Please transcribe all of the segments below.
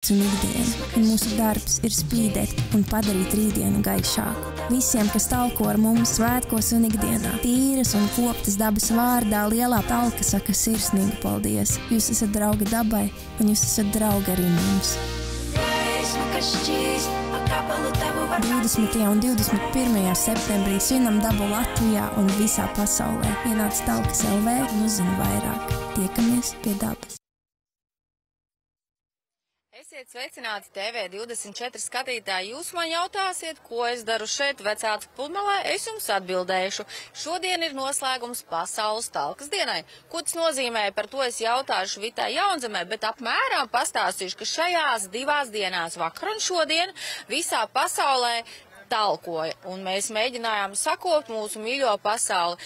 vārds un ikdiena, un mūsu darbs ir spīdēt un padarīt rītdienu gaišāku. Visiem, kas talko ar mums svētkos un ikdienā, tīras un koptas dabas vārdā, Lielā Talka saka sirsnīgu paldies. Jūs esat draugi dabai, un jūs esat draugi arī mums. 20. un 21. septembrī svinam dabu Latvijā un visā pasaulē. Ienāc Talkas LV un uzzini vairāk. Tiekamies pie dabas. Esiet sveicināti TV24 skatītāji. Jūs man jautāsiet, ko es daru šeit vecāku Pludmalē, es jums atbildēšu. Šodien ir noslēgums Pasaules talkas dienai. Ko tas nozīmē, par to es jautāšu Vitai Jaunzemē, bet apmēram pastāstīšu, ka šajās divās dienās, vakar un šodien, visā pasaulē talkoja, un mēs mēģinājām sakopt mūsu mīļo pasauli.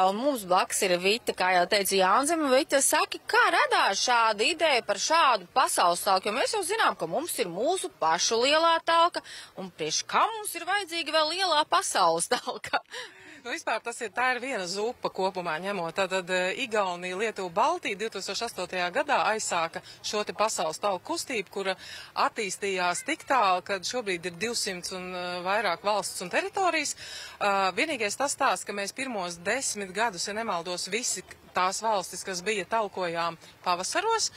Un mums blakus ir Vita, kā jau teica Jaunzeme. Vita, saki, kā radās šāda ideja par šādu pasaules talku, jo mēs jau zinām, ka mums ir mūsu pašu lielā talka, un priekš kā mums ir vajadzīga vēl lielā pasaules talka? Nu, vispār tā ir viena zupa kopumā ņemot. Tātad Igaunija, Lietuva, Baltija 2008. gadā aizsāka šo te pasaules talku kustību, kura attīstījās tik tālu, kad šobrīd ir 200 un vairāk valsts un teritorijas. Vienīgais tas tās, ka mēs pirmos 10 gadus, ja nemaldos, visi tās valstis, kas bija, talkojām pavasaros.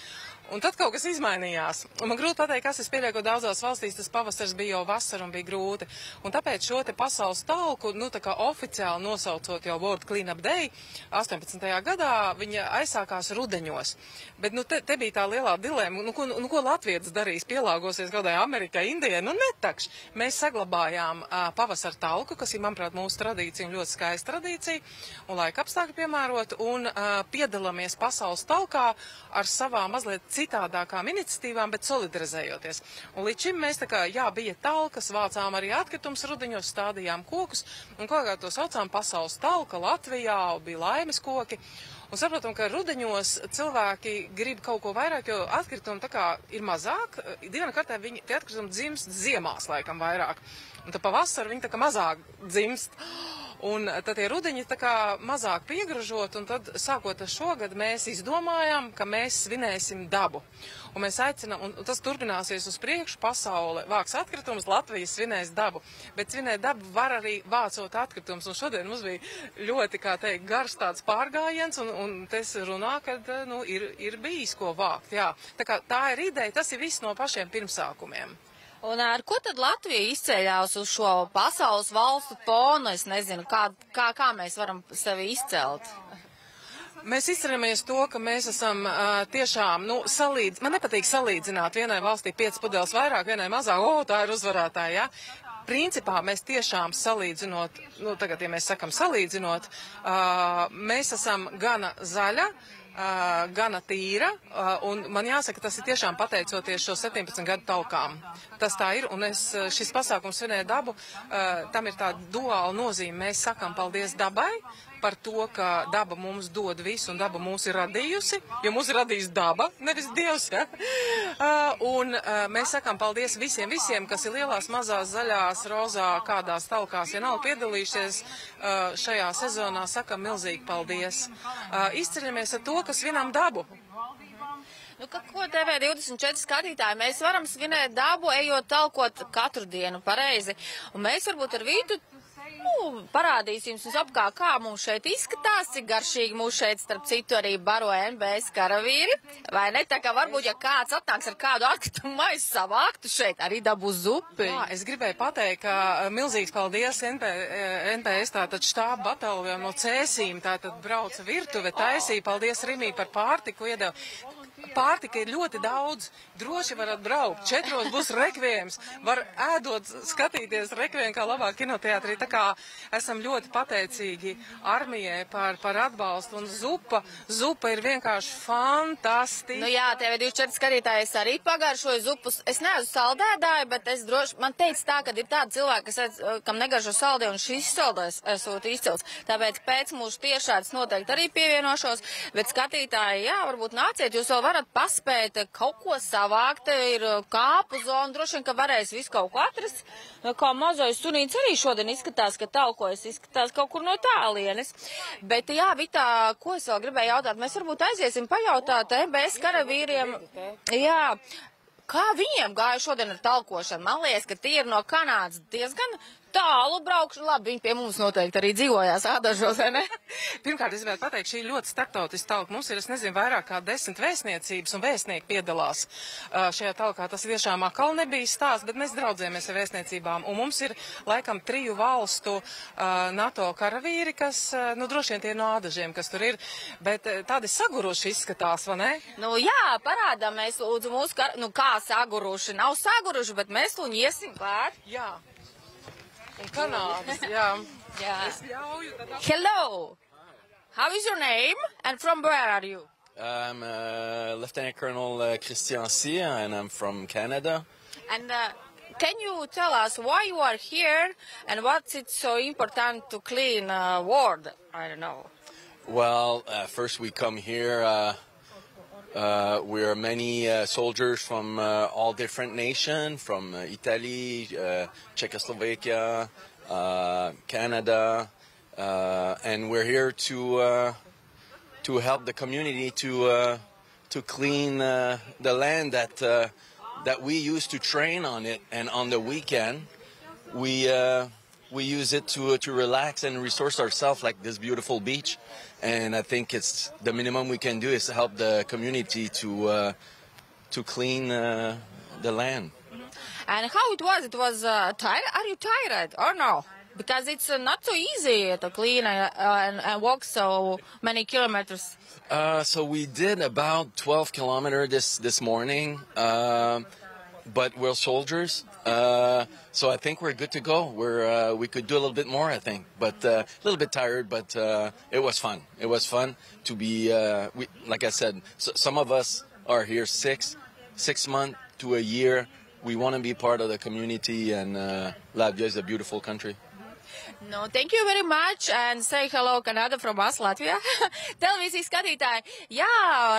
Un tad kaut kas izmainījās. Un man grūti pateikt, kas es pieļauju, ka daudzās valstīs tas pavasars bija jau vasara un bija grūti. Un tāpēc šo te pasaules talku, tā kā oficiāli nosaucot jau World Cleanup Day 18. gadā, viņa aizsākās rudeņos. Bet te bija tā lielā dilēma, ko latvietis darīs, pielāgosies kādai Amerikai, Indijai, netakš. Mēs saglabājām pavasara talku, kas ir, manuprāt, mūsu tradīcija un ļoti skaista tradīcija, un laika apstākļi piemērot, un piedalāmies pasaules talkā ar savām mazliet citādākām iniciatīvām, bet solidarizējoties. Un līdz šim mēs bija talkas, vācām arī atkritumus rudeņos, stādījām kokus, un kaut kā to saucām pasaules talka Latvijā, bija laimes koki. Un saprotam, ka rudeņos cilvēki grib kaut ko vairāk, jo atkritumi ir mazāk. Dienā kārtē tie atkritumi dzimst ziemās laikam vairāk. Un tad pavasar viņi mazāk dzimst. Un tad tie rudeņi mazāk piegražot, un tad sākot ar šogad mēs izdomājām, ka mēs svinēsim dabu. Un mēs aicinām, un tas turpināsies uz priekšu, pasaule vāks atkritumus, Latvija svinēs dabu. Bet svinēt dabu var arī vācot atkritumus. Un šodien mums bija ļoti, gars tāds pārgājiens, un es runā, ka ir bijis ko vākt. Jā. Tā ir ideja, tas ir viss no pašiem pirmsākumiem. Un ar ko tad Latvija izceļās uz šo pasaules valstu fonu? Es nezinu, kā mēs varam sevi izcelt. Mēs izceramies to, ka mēs esam tiešām, man nepatīk salīdzināt vienai valstī 5 pudeles vairāk, vienai mazāk, tā ir uzvarētāja, ja? Principā mēs tiešām salīdzinot, tagad, ja mēs sakam salīdzinot, mēs esam gana zaļa, gana tīra, un man jāsaka, tas ir tiešām pateicoties šo 17 gadu talkām. Tas tā ir, un šis pasākums svinēt dabu, tam ir tāda duāla nozīme. Mēs sakam paldies dabai par to, ka daba mums dod visu, un daba mūs ir radījusi, jo mūs ir radījis daba, nevis Dievs, ja? Un mēs sakam paldies visiem, kas ir lielās, mazās, zaļās, rozā, kādās talkās, ja nav piedalījušies šajā sezonā, sakam milzīgi paldies. Izceļamies ar to, ka svinām dabu. Ko TV24 skatītāji, mēs varam svinēt dabu, ejot talkot katru dienu pareizi. Un mēs varbūt ar Vītu parādīsim jums apkārt, kā mums šeit izskatās, cik garšīgi mūs šeit, starp citu, arī baro NBS karavīri. Vai ne? Tā kā varbūt, ja kāds atnāks ar kādu atkritumu maisu savāktu šeit, arī dabū zupi. Jā, es gribēju pateikt, ka milzīgs paldies NBS, tātad štāba bataljonam no Cēsīm, tātad brauca virtuve, taisīja, paldies Rimī par pārtiku iedeva. Pārtika ir ļoti daudz, droši varat braukt, 4 būs rekvijums, var ēdot, skatīties rekvijum kā labāk kinoteātrī, tā kā esam ļoti pateicīgi armijai par atbalstu, un zupa ir vienkārši fantastiska. Jā, TV24 skatītāji, es arī pagaršoju zupus, es neesmu saldēdāja, bet man teica tā, ka ir tādi cilvēki, kam negaršo saldē, un šis saldēs esot izcils, tāpēc pēc mūsu tiešādas noteikti arī pievienošos, bet skatītāji, jā, varbūt nāciet, jūs vēl varat paspēt kaut ko savākt, ir kāpu zona, droši vien, ka varēs visu kaut ko atrast. Kā mazais sunīts arī šodien izskatās, ka talkojas, izskatās kaut kur no tālienes. Bet jā, Vitā, ko es vēl gribēju jautāt, mēs varbūt aiziesim pajautāt NBS karavīriem. Jā. Kā viņiem gāja šodien ar talkošanu? Man liekas, ka tie ir no Kanādas diezgan tālu braukšana. Labi, viņi pie mums noteikti arī dzīvojās ādažos, vai ne? Pirmkārt, es gribētu pateikt, šī ļoti starptautiska talka. Mums ir, es nezinu, vairāk kā 10 vēstniecības un vēstnieki piedalās šajā talkā. Tas tiešām akal nebija stāsts, bet mēs draudzējamies ar vēstniecībām. Un mums ir laikam 3 valstu NATO karavīri, kas, nu, droši vien tie ir no ādažiem, kas tur ir, bet tādi saguruši izskatās, vai ne? Nu jā, parādām mēs lūdzu mūsu, nu kā saguruši. Nav saguruši, bet mēs lūdzu iesim klāt. Jā. Un Kanādas, jā. Jā. Es ļauju, tad... Hello! How is your name and from where are you? I'm Lieutenant Colonel Christian Cyr, and I'm from Canada. And can you tell us why you are here and what's it so important to clean world? I don't know. Well, first we come here. We are many soldiers from all different nations, from Italy, Czechoslovakia, Canada, and we're here to help the community to clean the land that we used to train on it, and on the weekend we use it to relax and resource ourselves, like this beautiful beach. And I think it's the minimum we can do is to help the community to clean the land. And how it was? It was tired? Are you tired or no? Because it's not so easy to clean and walk so many kilometers. So we did about 12 kilometers this morning, but we're soldiers. So I think we're good to go. We could do a little bit more, I think, but a little bit tired. But it was fun. It was fun to be. Like I said, some of us are here 6 months to a year. We want to be part of the community, and Latvia is a beautiful country. No, thank you very much and say hello Canada from us, Latvijā. Televīzijas skatītāji, jā,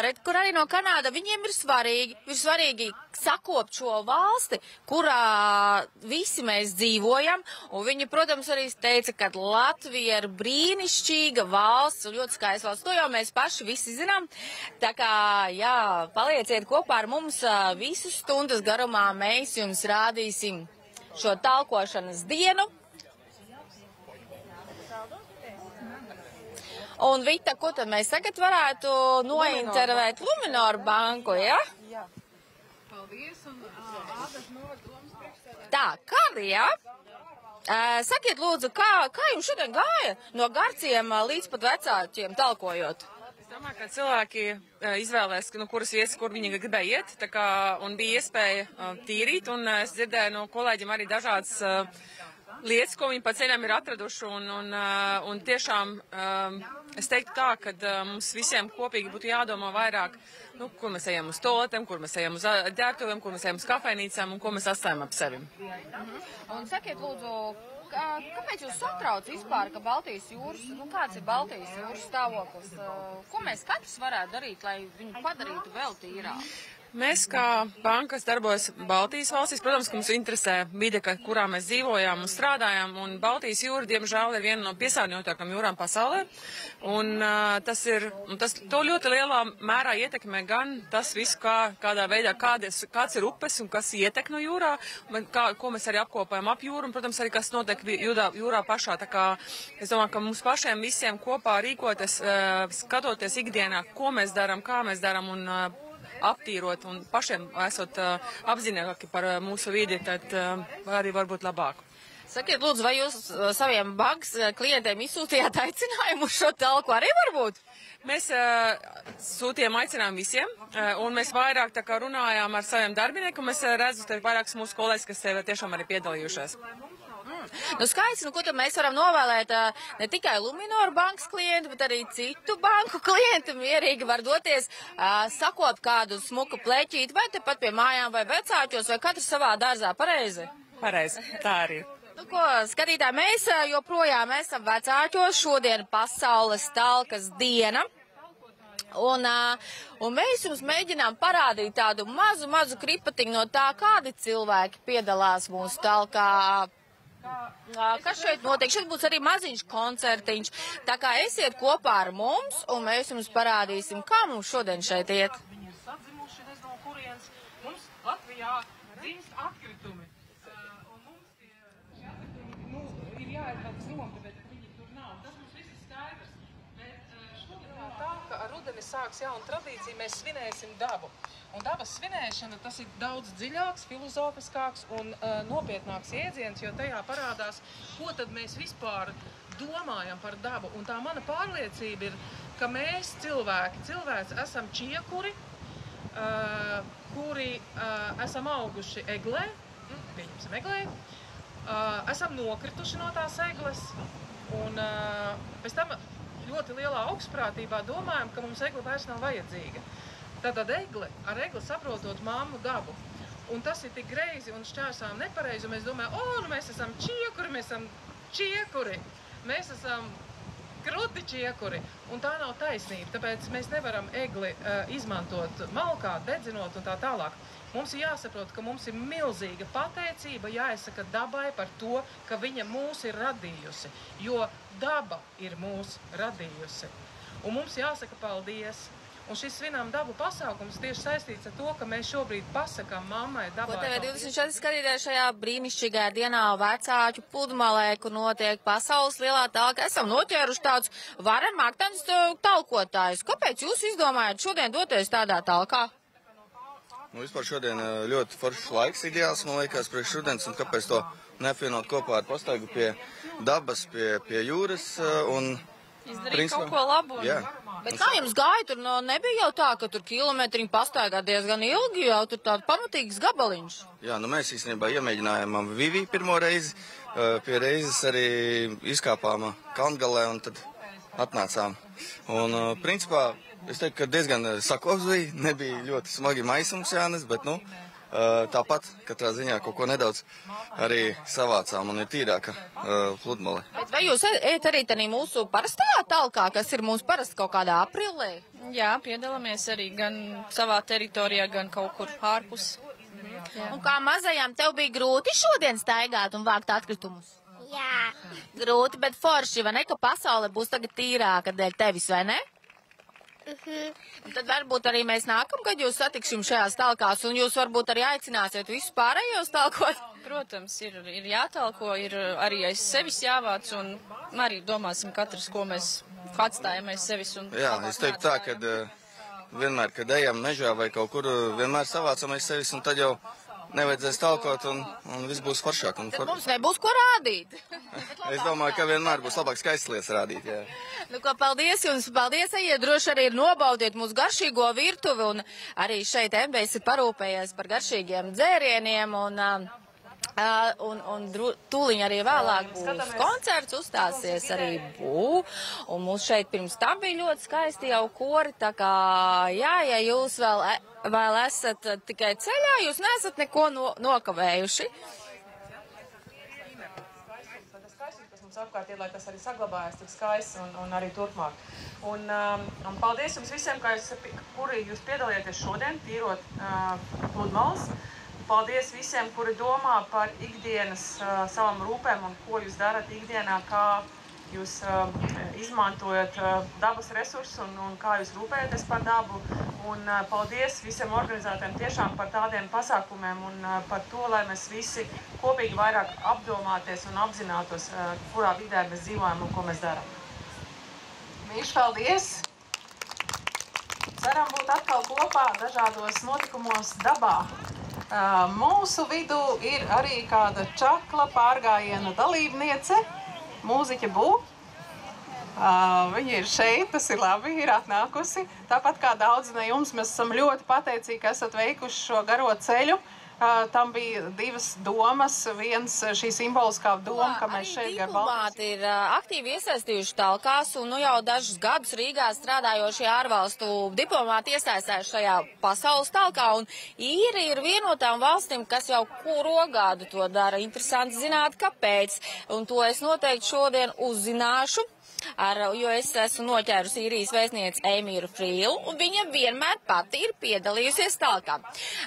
red, kur arī no Kanāda, viņiem ir svarīgi sakopt šo valsti, kurā visi mēs dzīvojam, un viņi, protams, arī teica, ka Latvija ir brīnišķīga valsts, un ļoti skaista valsts. To jau mēs paši visi zinām, tā kā, jā, palieciet kopā ar mums visu stundas garumā, mēs jums rādīsim šo talkošanas dienu. Un, Vita, ko tad mēs tagad varētu nointervēt Luminoru banku, ja? Jā. Paldies, un ādažu novada domas priekšsēdētāja. Tā, Karlija, sakiet lūdzu, kā jums šodien gāja no Garciem līdz pat vecākiem talkojot? Es domāju, ka cilvēki izvēlēs, kuras vietas, kur viņi gribēja iet, tā kā, un bija iespēja tīrīt, un es dzirdēju no kolēģiem arī dažādas lietas, ko viņi pa ceļam ir atraduši, un tiešām es teiktu tā, ka mums visiem kopīgi būtu jādomā vairāk, kur mēs ejam uz toaletēm, kur mēs ejam uz ģērbtuvēm, kur mēs ejam uz kafejnīcām un ko mēs atstājam ap sevi. Un sakiet lūdzu, kāpēc jūs satrauc vispār, ka Baltijas jūras, kāds ir Baltijas jūras stāvoklis? Ko mēs katrs varētu darīt, lai viņu padarītu vēl tīrāk? Mēs, kā bankas darbojas Baltijas valstīs, protams, ka mums interesē vide, kurā mēs dzīvojām un strādājām, un Baltijas jūra, diemžēl, ir viena no piesārņotākām jūrām pasaulē, un to ļoti lielā mērā ietekmē gan tas viss, kādā veidā, kāds ir upes un kas ietekno jūrā, ko mēs arī apkopējam ap jūru, un, protams, arī kas notiek jūrā pašā. Tā kā es domāju, ka mums pašiem visiem kopā rīkoties, skatoties ikdienā, ko mēs darām, kā mēs darām, un aptīrot un pašiem esot apzināti par mūsu vidi, tad arī varbūt labāk. Sakiet, lūdzu, vai jūs saviem bankas klientiem izsūtījāt aicinājumu uz šo talku arī varbūt? Mēs sūtījām aicinājumu visiem, un mēs vairāk tā kā runājām ar saviem darbiniekiem, un mēs redzam, ka vairākas mūsu kolēģis, kas sev tiešām arī piedalījušās. Nu skaidrs, ko tad mēs varam novēlēt ne tikai Luminoru bankas klientu, bet arī citu banku klientu mierīgi var doties, sakot kādu smuku pleķīti, vai tepat pie mājām, vai vecāķos, vai katrs savā dārzā, pareizi? Pareizi, tā arī. Nu ko, skatītāji, mēs joprojām esam vecāķos, šodien pasaules talkas diena. Un mēs jums mēģinām parādīt tādu mazu kripatiņu no tā, kādi cilvēki piedalās mūsu talkā. Kas šeit notiek? Šeit būs arī maziņš koncertiņš. Tā kā esiet kopā ar mums, un mēs jums parādīsim, kā mums šodien šeit iet. Viņi ir sadzimuši, nezinu, kurienes. Mums Latvijā dzimst atkritumi. Un mums tie atkritumi, ir jāiet nomi, bet viņi tur nav. Tas mums viss ir skaidrs. Bet šodien tā, ka ar rudeni sāks jauna tradīcija, mēs svinēsim dabu. Un dabas svinēšana, tas ir daudz dziļāks, filozofiskāks un nopietnāks iedziens, jo tajā parādās, ko tad mēs vispār domājam par dabu. Un tā mana pārliecība ir, ka mēs cilvēki esam čiekuri, kuri esam auguši eglē, pieņemsim eglē, esam nokrituši no tās egles, un pēc tam ļoti lielā augstprātībā domājam, ka mums egle vairs nav vajadzīga. Tātad ar egli saprotot mammu dabu. Un tas ir tik greizi un šķērsām nepareizi, un mēs domājam, nu mēs esam čiekuri, mēs esam kruti čiekuri, un tā nav taisnība, tāpēc mēs nevaram egli izmantot malkā, dedzinot un tā tālāk. Mums ir jāsaprot, ka mums ir milzīga pateicība jāizsaka dabai par to, ka viņa mūs ir radījusi, jo daba ir mūs radījusi. Un mums jāsaka paldies. Un šis svinām dabu pasākums tieši saistīts ar to, ka mēs šobrīd pasakām mammai dabai. Ko TV24 skatītāji šajā brīnišķīgajā dienā Vecāķu pludmalē, kur notiek pasaules lielā talka, esam noķēruši tādus varam aktanus talkotājus. Kāpēc jūs izdomājat šodien doties tādā talkā? Vispār šodien ļoti foršs laiks ideāls, man liekas, priekš rudens, un kāpēc to neapvienot kopā ar pastaigu pie dabas, pie jūras un... Izdarīt kaut ko labu. Jā. Bet kā jums gāja? Tur nebija jau tā, ka tur kilometriņu pastaigā diezgan ilgi, jau tur tāda pamatīgas gabaliņš. Jā, mēs īstenībā iemēģinājām Vivi pirmo reizi, pie reizes arī izkāpām Kalngalē un tad atnācām. Un principā, es teiktu, ka diezgan saklovs bija, nebija ļoti smagi maisums jānes, bet tāpat katrā ziņā kaut ko nedaudz arī savācām un ir tīrāka pludmale. Bet vai jūs ejat arī tādā mūsu parastajā talkā, kas ir mūsu parasti kaut kādā aprilē? Jā, piedalāmies arī gan savā teritorijā, gan kaut kur ārpus. Un kā mazajām tev bija grūti šodien staigāt un vākt atkritumus? Jā. Grūti, bet forši, vai ne, ka pasaule būs tagad tīrāka dēļ tevis, vai ne? Un tad varbūt arī mēs nākamgad jūs satiksim šajās talkās, un jūs varbūt arī aicināsiet visus pārējos talkot. Protams, ir jātalko, ir arī aiz sevis jāvāc, un arī domāsim katrs, ko mēs atstājam aiz sevis. Jā, es teiktu tā, ka vienmēr, kad ejam mežā vai kaut kur, vienmēr savācam aiz sevis, un tad jau nevajadzēs talkot, un viss būs foršāk. Tad mums nebūs ko rādīt. Es domāju, ka vienmēr būs labāk skaistas lietas rādīt, jā. Nu, ko, paldies jums, paldies, ejiet droši arī nobaudiet mūsu garšīgo virtuvi, un arī šeit MBS ir parūpējies par garšīgiem dzērieniem, un tūliņ arī vēlāk būs koncerts, uzstāsies arī Bū, un mums šeit pirms tam bija ļoti skaisti jau kori, tā kā, jā, ja jūs vēl esat tikai ceļā, jūs neesat neko nokavējuši. Apkārt, lai tas arī saglabājas tik skaists un arī turpmāk. Un paldies jums visiem, kuri jūs piedalieties šodien, tīrot pludmales. Paldies visiem, kuri domā par ikdienas savam rūpēm un ko jūs darat ikdienā, kā jūs izmantojat dabas resursus un kā jūs rūpējaties par dabu. Un paldies visiem organizētājiem tiešām par tādiem pasākumiem un par to, lai mēs visi kopīgi vairāk apdomāties un apzinātos, kurā vidē mēs dzīvojam un ko mēs darām. Mīļš, paldies! Ceram būt atkal kopā dažādos notikumos dabā. Mūsu vidū ir arī kāda čakla pārgājiena dalībniece, mūziķa Bū. Viņa ir šeit, tas ir labi, ir atnākusi. Tāpat kā daudz no jums, mēs esam ļoti pateicīgi, ka esat veikuši šo garo ceļu. Tam bija divas domas. Viens šī simboliskā doma, ka mēs šeit gar Baltijas ir aktīvi iesaistījuši talkās, un jau dažus gadus Rīgā strādājošie ārvalstu diplomāti iesaistās šajā pasaules talkā, un Īrija ir viena no tām valstīm, kas jau kuro gadu to dara. Interesanti zināt, kāpēc, un to es noteikti šodien uzzināšu. Jo es esmu noķērusi Īrijas vēstnieci Emīru Frīlu, un viņa vienmēr pati ir piedalījusies talkā.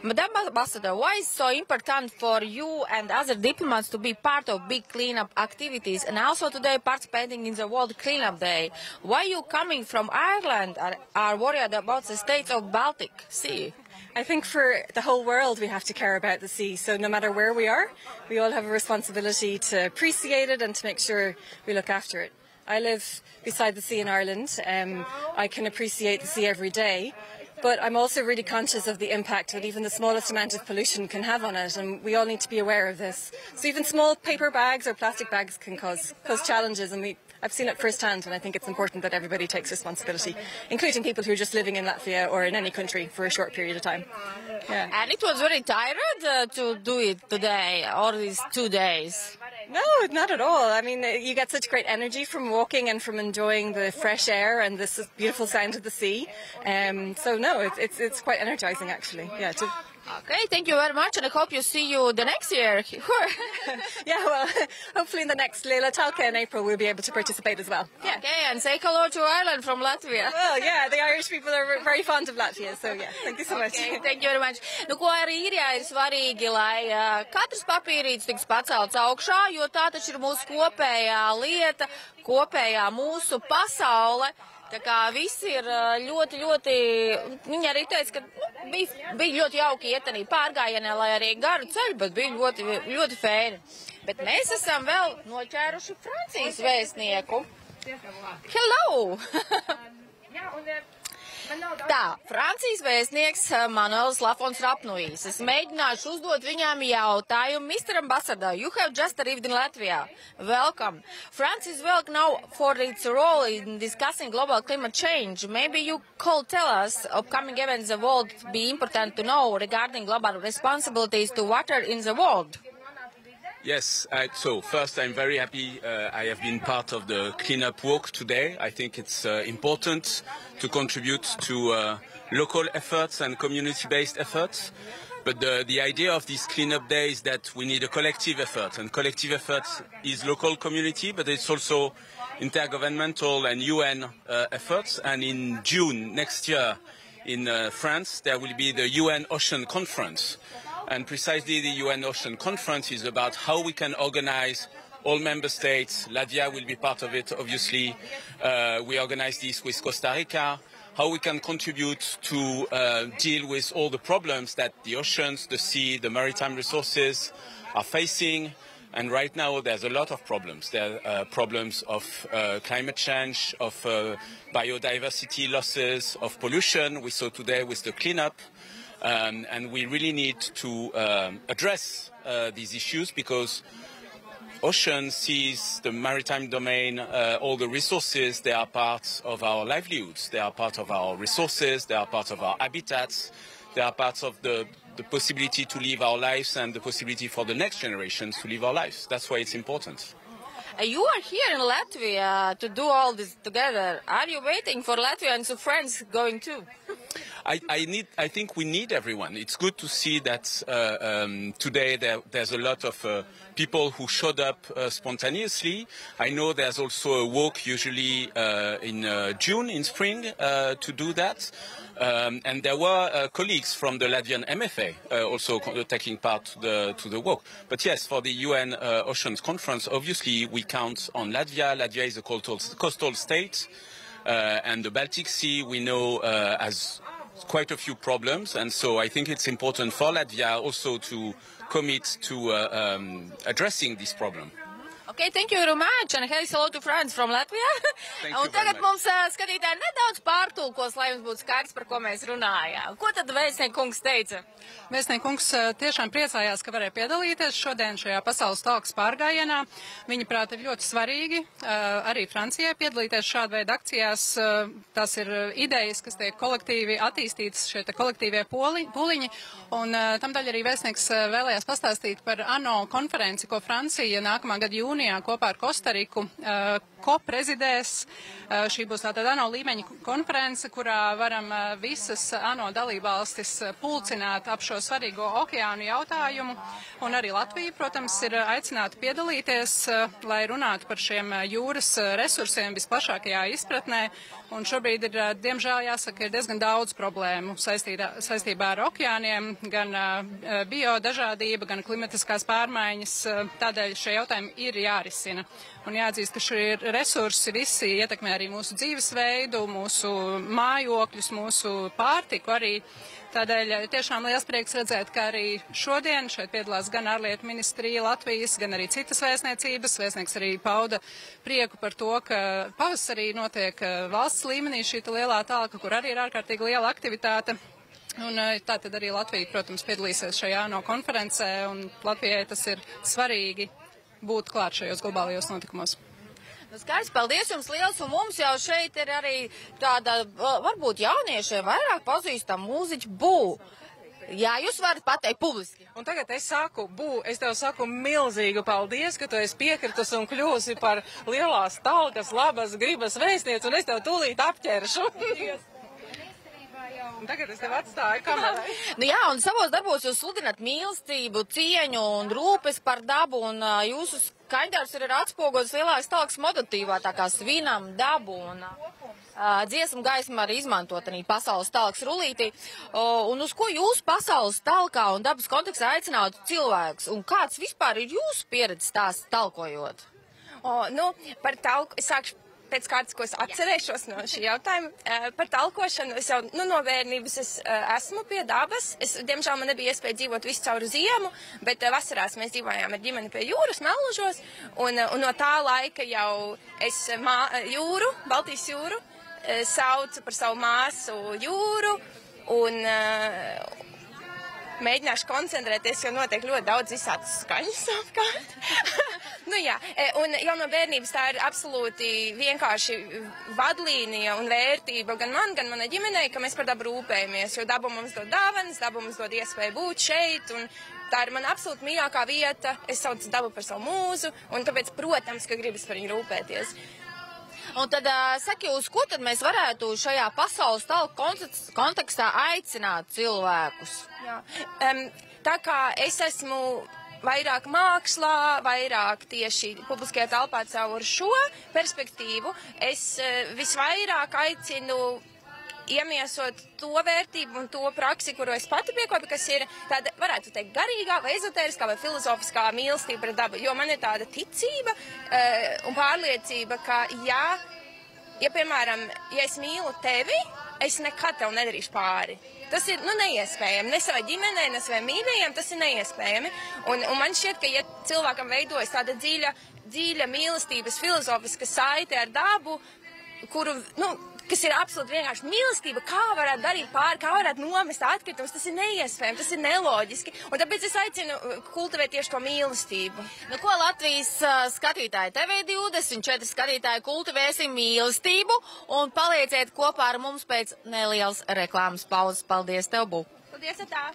Madame Ambassador, why is so important for you and other diplomats to be part of big cleanup activities and also today participating in the World Cleanup Day? Why you coming from Ireland are worried about the state of Baltic Sea? I think for the whole world we have to care about the sea. So no matter where we are, we all have a responsibility to appreciate it and to make sure we look after it. I live beside the sea in Ireland. I can appreciate the sea every day. But I'm also really conscious of the impact that even the smallest amount of pollution can have on it, and we all need to be aware of this. So even small paper bags or plastic bags can cause challenges, and I've seen it firsthand, and I think it's important that everybody takes responsibility, including people who are just living in Latvia or in any country for a short period of time. Yeah. And it was very tired to do it today, or these 2 days. No, not at all. I mean, you get such great energy from walking and from enjoying the fresh air and this beautiful sound of the sea. So no, it's quite energizing actually. Yeah. Okay, thank you very much, and I hope you see you the next year. Yeah, well, hopefully in the next Leila Talka in April we'll be able to participate as well. Yeah. Okay, and say hello to Ireland from Latvia. Well, yeah, the Irish people are very fond of Latvia, so yeah, thank you so much. Okay, thank you very much. Nu, ko arī Īrijā ir svarīgi, lai katrs papīrīts tiks pacelts augšā, jo tā taču ir mūsu kopējā lieta, kopējā mūsu pasaule. Tā kā visi ir ļoti, viņi arī teica, ka bija ļoti jauki ietenī pārgājienē, lai arī garu ceļu, bet bija ļoti fēni. Bet mēs esam vēl noķēruši Francijas vēstnieku. Hello! Tā, Francijas vēstnieks Manuels Lafons Rapnujs. Es mēģināšu uzdot viņām jautājumu. Mr. Ambassador, you have just arrived in Latvia. Welcome. France is well known for its role in discussing global climate change. Maybe you could tell us upcoming events the world be important to know regarding global responsibilities to water in the world. Yes, so first I'm very happy I have been part of the cleanup walk today. I think it's important to contribute to local efforts and community-based efforts. But the idea of this cleanup day is that we need a collective effort, and collective effort is local community, but it's also intergovernmental and UN efforts. And in June next year in France, there will be the UN Ocean Conference. And precisely the UN Ocean Conference is about how we can organize all member states. Latvia will be part of it, obviously. We organize this with Costa Rica. How we can contribute to deal with all the problems that the oceans, the sea, the maritime resources are facing. And right now there's a lot of problems. There are problems of climate change, of biodiversity losses, of pollution. We saw today with the cleanup. And we really need to address these issues because ocean, seas, the maritime domain, all the resources, they are part of our livelihoods. They are part of our resources. They are part of our habitats. They are part of the possibility to live our lives and the possibility for the next generations to live our lives. That's why it's important. You are here in Latvia to do all this together. Are you waiting for Latvians and friends going too? I think we need everyone. It's good to see that today there's a lot of people who showed up spontaneously. I know there's also a walk usually in June, in spring, to do that. And there were colleagues from the Latvian MFA also taking part to the walk. But yes, for the UN Oceans Conference, obviously we count on Latvia. Latvia is a coastal state, and the Baltic Sea we know has quite a few problems, and so I think it's important for Latvia also to commit to addressing this problem. Okay, thank you very much, and hello to friends from Latvia. Un tagad mums skatītāji nedaudz pārtulkos, lai jums būtu skaidrs, par ko mēs runājām. Ko tad vēstnieks kungs teica? Vēstnieks kungs tiešām priecājās, ka varēja piedalīties šodien šajā pasaules talkas pārgājienā. Viņa prāt ir ļoti svarīgi arī Francijai piedalīties šāda veida akcijās. Tas ir idejas, kas tiek kolektīvi attīstītas, šie kolektīvie pūliņi. Un tamdaļ arī vēstnieks vēlējās pastāstīt par ANO konferenci, ko Francija nākamā gada jūnijā kopā ar Kostariku ko-prezidēs. Šī būs tātad ANO līmeņa konference, kurā varam visas ANO dalībvalstis pulcināt ap šo svarīgo okeānu jautājumu. Un arī Latvija, protams, ir aicināta piedalīties, lai runātu par šiem jūras resursiem visplašākajā izpratnē. Un šobrīd ir, diemžēl, jāsaka, ir diezgan daudz problēmu saistībā ar okeāniem, gan biodažādība, gan klimatiskās pārmaiņas. Tādēļ šie jautājumi ir jārisina. Un jāatzīst, ka šie resursi visi ietekmē arī mūsu dzīvesveidu, mūsu mājokļus, mūsu pārtiku arī. Tādēļ tiešām liels prieks redzēt, ka arī šodien šeit piedalās gan ārlietu ministrija Latvijas, gan arī citas vēstniecības. Vēstnieks arī pauda prieku par to, ka pavasarī notiek valsts līmenī šī lielā talka, kur arī ir ārkārtīgi liela aktivitāte. Un tā tad arī Latvija, protams, piedalīsies šajā ANO konferencē, un Latvijai tas ir svarīgi būt klāt šajos globālajos notikumos. Skaisti, paldies jums liels, un mums jau šeit ir arī tāda, varbūt jauniešiem vairāk pazīstama mūziķa Bū. Jā, jūs varat pateikt publiski. Un tagad es saku, Bū, es tev saku milzīgu paldies, ka tu esi piekritus un kļūsi par lielās talkas, labas gribas vēstnieci, un es tev tūlīt apķeršu. Un tagad es tev atstāju kamerai. Nu jā, un savos darbos jūs sludināt mīlestību, cieņu un rūpes par dabu, un jūsu skaņdarbs ir atspoguļots lielākas talkas modatīvā, tā kā svinam dabu, un dziesmu gaisma arī izmantot arī pasaules talkas rulītī. Un uz ko jūs pasaules talkā un dabas kontekstā aicinātu cilvēkus, un kāds vispār ir jūsu pieredzes stāsts talkojot? Par talku es sākšu pēc kārtas, ko es atcerēšos no šī jautājuma. Par talkošanu es jau no bērnības esmu pie dabas. Diemžēl man nebija iespēja dzīvot visu cauru ziemu, bet vasarās mēs dzīvojām ar ģimeni pie jūras, Mellužos, un no tā laika jau es jūru, Baltijas jūru, saucu par savu māsu jūru, un mēģināšu koncentrēties, jo notiek ļoti daudz visādas skaņas apkārt. Un jau no bērnības tā ir absolūti vienkārši vadlīnija un vērtība gan man, gan manai ģimenei, ka mēs par dabu rūpējamies, jo daba mums dod dāvanas, daba mums dod iespēju būt šeit, un tā ir mana absolūti mīļākā vieta. Es saucu dabu par savu mūzu, un tāpēc, protams, ka gribas par viņu rūpēties. Un tad, saki, uz ko tad mēs varētu šajā pasaules talku kontekstā aicināt cilvēkus? Jā. Tā kā es esmu vairāk mākslā, vairāk tieši publiskajā telpā caur šo perspektīvu, es visvairāk aicinu iemiesot to vērtību un to praksi, kuru es pati piekopu, kas ir tāda, varētu teikt, garīgā vai ezotēriskā vai filozofiskā mīlestība pret dabu. Jo man ir tāda ticība un pārliecība, ka piemēram, ja es mīlu tevi, es nekad tev nedarīšu pāri. Tas ir neiespējami. Ne savai ģimenei, ne savai mīļajiem, tas ir neiespējami. Un man šķiet, ka ja cilvēkam veidojas tāda dziļa mīlestības filozofiska saite ar dabu, kas ir absolūti vienkārši mīlestība, kā varētu darīt pāri, kā varētu nomest atkritumus, tas ir neiespējami, tas ir neloģiski. Un tāpēc es aicinu kultivēt tieši to mīlestību. Nu, ko Latvijas skatītāji, TV24 skatītāji, kultivēsim mīlestību un palieciet kopā ar mums pēc nelielas reklāmas pauzes. Paldies tev, Bū! Paldies, tā!